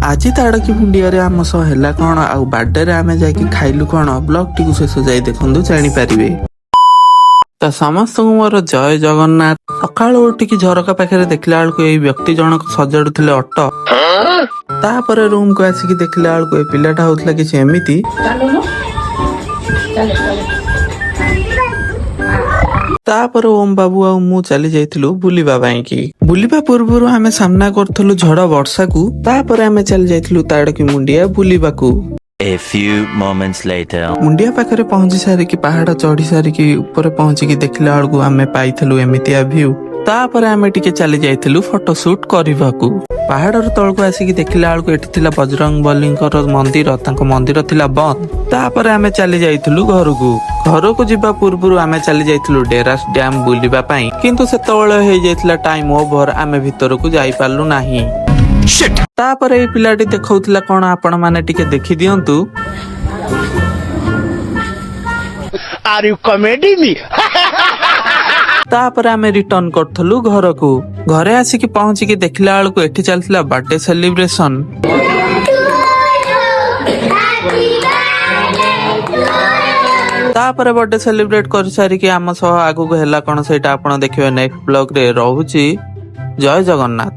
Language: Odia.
ଆଜି ତାଡକି ମୁଣ୍ଡିଆରେ ଆମ ସହ ହେଲା କଣ ଆଉ ବାର୍ଥଡେରେ ଆମେ ଯାଇକି ଖାଇଲୁ କଣ ବ୍ଲଗ ଟିକୁ ଶେଷ ଯାଇ ଦେଖନ୍ତୁ ଜାଣିପାରିବେ। ତ ସମସ୍ତଙ୍କୁ ମୋର ଜୟ ଜଗନ୍ନାଥ। ସକାଳୁ ଉଠିକି ଝରକା ପାଖରେ ଦେଖିଲା ବେଳକୁ ଏଇ ବ୍ୟକ୍ତି ଜଣକ ସଜାଡୁଥିଲେ ଅଟୋ। ତାପରେ ରୁମକୁ ଆସିକି ଦେଖିଲା ବେଳକୁ ଏ ପିଲାଟା ହଉଥିଲା କିଛି ଏମିତି। ତାପରେ ଓମ ବାବୁ ଆଉ ମୁଁ ଚାଲି ଯାଇଥିଲୁ ବୁଲିବା ପାଇଁ କି। ବୁଲିବା ପୂର୍ବରୁ ଆମେ ସାମ୍ନା କରୁଥିଲୁ ଝଡ ବର୍ଷାକୁ। ତାପରେ ଆମେ ଚାଲି ଯାଇଥିଲୁ ତାଡକି ମୁଣ୍ଡିଆ ବୁଲିବାକୁ। A few moments later. ମୁଣ୍ଡିଆ ପାଖରେ ପହଞ୍ଚି ସାରିକି ପାହାଡ ଚଢି ସାରିକି ଉପରେ ପହଞ୍ଚିକି ଦେଖିଲା ବେଳକୁ ଆମେ ପାଇଥିଲୁ ଏମିତିଆ ଭ୍ୟୁ। ତାପରେ ଆମେ ଟିକେ ଚାଲି ଯାଇଥିଲୁ ଫଟୋ ସୁଟ କରିବାକୁ। ପାହାଡର ତଳକୁ ଆସିକି ଦେଖିଲା ବେଳକୁ ଏଠି ଥିଲା ବଜରଙ୍ଗ ବଲିଙ୍କର ମନ୍ଦିର। ତାଙ୍କ ମନ୍ଦିର ଥିଲା ବନ୍ଦ। ତାପରେ ଆମେ ଚାଲି ଯାଇଥିଲୁ ଘରକୁ ଯିବା ପୂର୍ବରୁ ଆମେ ଚାଲି ଯାଇଥିଲୁ ଡେରାସ ଡ୍ୟାମ ବୁଲିବା ପାଇଁ। କିନ୍ତୁ ସେତେବେଳେ ହେଇଯାଇଥିଲା ଟାଇମ ଓଭର। ଆମେ ଭିତରକୁ ଯାଇପାରିଲୁ ନାହିଁ। ତାପରେ ଏଇ ପିଲାଟି ଦେଖଉଥିଲା କଣ ଆପଣ ମାନେ ଟିକେ ଦେଖି ଦିଅନ୍ତୁ। Are you kidding me? ତାପରେ ଆମେ ରିଟର୍ନ କରୁଥିଲୁ ଘରକୁ। ଘରେ ଆସିକି ପହଞ୍ଚିକି ଦେଖିଲା ବେଳକୁ ଏଠି ଚାଲିଥିଲା ବାର୍ଥଡେ ସେଲିବ୍ରେସନ। ତାପରେ ବର୍ଥଡେ ସେଲିବ୍ରେଟ କରିସାରିକି ଆମ ସହ ଆଗକୁ ହେଲା କଣ ସେଇଟା ଆପଣ ଦେଖିବେ ନେକ୍ସଟ ବ୍ଲଗ ରେ। ରହୁଛି ଜୟ ଜଗନ୍ନାଥ।